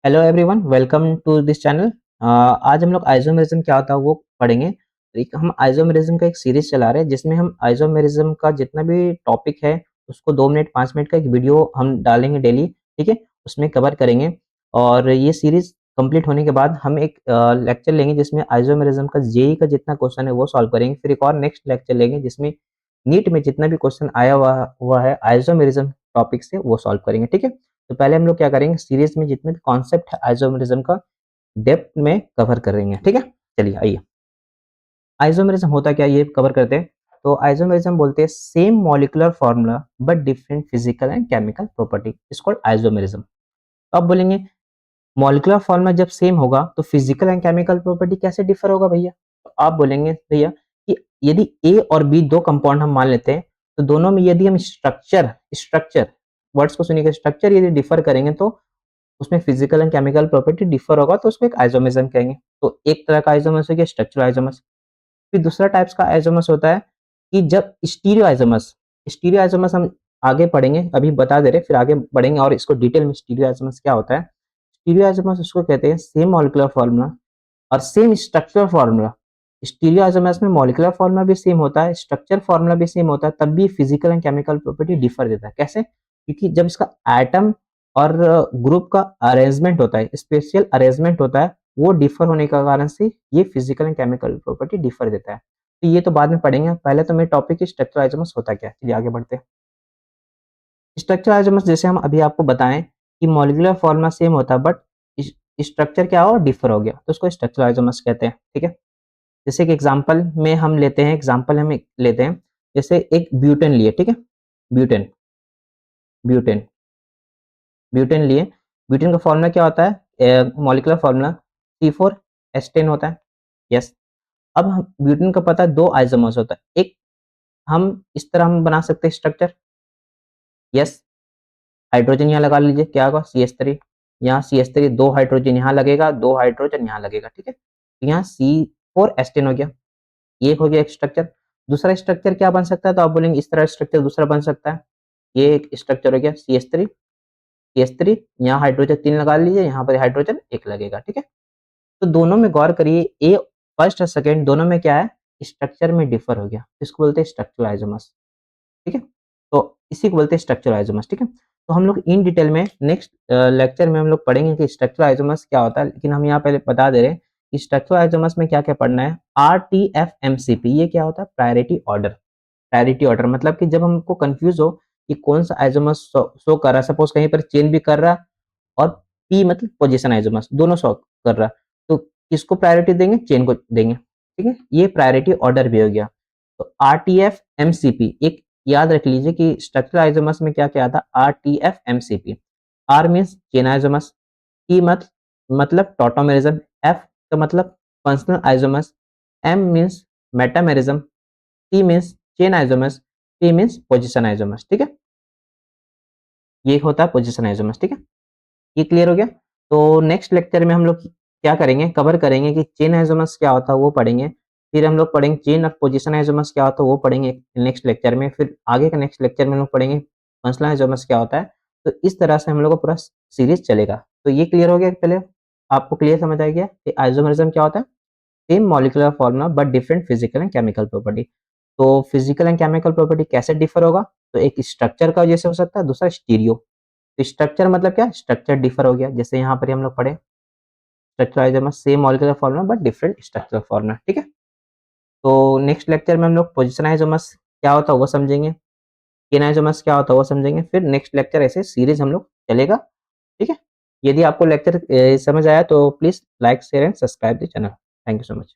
Hello everyone, welcome to this channel. आज हम लोग आइसोमेरिज्म क्या होता है वो पढ़ेंगे। एक हम आइसोमेरिज्म का एक सीरीज चला रहे हैं जिसमें हम आइसोमेरिज्म का जितना भी टॉपिक है उसको 2 मिनट 5 मिनट का एक वीडियो हम डालेंगे डेली। ठीक है, उसमें कवर करेंगे। और ये सीरीज कंप्लीट होने के बाद हम एक लेक्चर लेंगे जिसमें आइसोमेरिज्म का जेई का जितना क्वेश्चन है वो सॉल्व करेंगे। फिर एक और नेक्स्ट लेक्चर लेंगे जिसमें नीट में जितना भी क्वेश्चन आया हुआ है आइसोमेरिज्म टॉपिक से वो सॉल्व करेंगे। ठीक है, तो पहले हम लोग क्या करेंगे, सीरीज में जितने भी कॉन्सेप्ट है आइसोमेरिज्म का डेप्थ में कवर करेंगे। ठीक है, चलिए आइए। आइसोमेरिज्म होता क्या है ये कवर करते हैं। तो आइसोमेरिज्म बोलते हैं same molecular formula but different physical and chemical property is called isomerism. तो आप बोलेंगे मॉलिक्यूलर फॉर्मूला जब सेम होगा तो फिजिकल एंड केमिकल प्रॉपर्टी कैसे डिफर होगा भैया। तो आप बोलेंगे भैया कि यदि ए और बी दो कंपाउंड हम मान लेते हैं तो दोनों में यदि हम स्ट्रक्चर स्ट्रक्चर वर्ड्स को सुनिएगा, स्ट्रक्चर यदि डिफर करेंगे तो उसमें physical and chemical property differ होगा तो उसको एक आइसोमेरिज्म कहेंगे। तो एक तरह का आइसोमर्स हो गया स्ट्रक्चरल आइसोमर्स। फिर दूसरा टाइप्स का आइसोमर्स होता है कि जब स्टीरियो आइसोमर्स हम आगे पढ़ेंगे, अभी बता दे रहे फिर आगे बढ़ेंगे और इसको डिटेल में स्टीरियो आइसोमर्स क्या होता है। स्टीरियो आइसोमर्स उसको कहते हैं सेम मॉलिक्यूलर फॉर्मूला और same structure formula. Stereo isomers में मॉलिक्यूलर फॉर्मूला भी सेम होता है, स्ट्रक्चर फॉर्मूला भी सेम होता है, तब भी physical and chemical property differ देता है। कैसे? क्योंकि जब इसका एटम और ग्रुप का अरेंजमेंट होता है, स्पेशल अरेंजमेंट होता है, वो डिफर होने का कारण से ये physical and chemical property differ देता है। तो ये तो बाद में पढ़ेंगे, पहले तो मेरे टॉपिक स्ट्रक्चर आइसोमर्स होता क्या है। चलिए आगे बढ़ते हैं। स्ट्रक्चर आइसोमर्स जैसे हम अभी आपको बताएं कि मॉलिक्यूलर फॉर्मूला सेम होता है बट स्ट्रक्चर क्या हो डिफर हो गया तो उसको स्ट्रक्चर आइसोमर्स कहते हैं। ठीक है, जैसे एक एग्जांपल में हम लेते हैं, जैसे एक ब्यूटेन लिए। ठीक है, ब्यूटेन ब्यूटेन ब्यूटेन लिए। ब्यूटेन का फॉर्मूला क्या होता है, मॉलिक्यूलर फॉर्मूला C4H10 होता है। यस, अब हम ब्यूटेन का पता है दो आइसोमर्स होता है। एक हम इस तरह हम बना सकते हैं स्ट्रक्चर। यस, हाइड्रोजन यहाँ लगा लीजिए, क्या होगा CH3, यहाँ CH3 दो हाइड्रोजन यहाँ लगेगा, दो हाइड्रोजन यहाँ लगेगा। ठीक है, तो यहाँ C4H10 हो गया, ये हो गया एक स्ट्रक्चर। दूसरा स्ट्रक्चर क्या बन सकता है, तो आप बोलेंगे इस तरह स्ट्रक्चर दूसरा बन सकता है। ये एक स्ट्रक्चर हो गया CH3 यहाँ हाइड्रोजन 3 लगा लीजिए, यहाँ पर हाइड्रोजन 1 लगेगा। ठीक है, तो दोनों में गौर करिए, ए फर्स्ट और सेकंड दोनों में क्या है, स्ट्रक्चर में डिफर हो गया, इसको बोलते हैं स्ट्रक्चरल आइसोमर्स। ठीक है, तो इसी को बोलते हैं स्ट्रक्चरल आइसोमर्स। ठीक है, तो हम लोग इन डिटेल में नेक्स्ट लेक्चर में हम लोग पढ़ेंगे कि स्ट्रक्चरल आइसोमर्स क्या होता है, लेकिन हम यहाँ पहले बता दे रहे हैं कि स्ट्रक्चरल आइसोमर्स में क्या क्या पढ़ना है। RTFMCP ये क्या होता है, प्रायोरिटी ऑर्डर मतलब कि जब हमको कंफ्यूज हो कि कौन सा आइसोमर्स शो कर रहा है, सपोज कहीं पर चेन भी कर रहा है और पी मतलब पोजीशन आइसोमर्स दोनों शो कर रहा है, तो किसको प्रायोरिटी देंगे, चेन को देंगे। ठीक है, ये प्रायोरिटी ऑर्डर भी हो गया। तो RTFMCP एक याद रख लीजिए कि स्ट्रक्चरल आइसोमर्स में क्या क्या आता है, RTFMCP। R means chain isomers, T मतलब टॉटोमेरिज्म, एफ का मतलब functional isomers, M means metamerism, T means chain isomers, P means position isomers. ठीक है, ये होता है पोजीशन आइसोमर्स। ठीक है, ये क्लियर हो गया। तो नेक्स्ट लेक्चर में हम लोग क्या करेंगे, कवर करेंगे कि चेन आइसोमर्स क्या होता है वो पढ़ेंगे। फिर हम लोग पढ़ेंगे चेन और पोजीशन आइसोमर्स क्या होता है वो पढ़ेंगे नेक्स्ट लेक्चर में। फिर आगे के नेक्स्ट लेक्चर में हम लोग पढ़ेंगे फंक्शनल आइसोमर्स क्या होता है। तो इस तरह से हम लोग का पूरा सीरीज चलेगा। तो ये क्लियर हो गया, पहले आपको क्लियर समझ आ गया कि आइसोमरिज्म क्या होता है, same molecular formula but different physical and chemical property. तो फिजिकल एंड केमिकल प्रॉपर्टी कैसे डिफर होगा, तो एक स्ट्रक्चर का वजह से हो सकता है, दूसरा स्टीरियो। तो स्ट्रक्चर मतलब क्या, स्ट्रक्चर डिफर हो गया, जैसे यहाँ पर हम लोग पढ़े structure isomers same molecular formula but different structural formula. ठीक है, तो नेक्स्ट लेक्चर में हम लोग पोजिशन आइसोमर्स क्या होता है वो समझेंगे, चेन आइसोमर्स क्या होता है वो समझेंगे। फिर नेक्स्ट लेक्चर ऐसे सीरीज हम लोग चलेगा। ठीक है, यदि आपको लेक्चर समझ आया तो please like share and subscribe the channel. Thank you so much.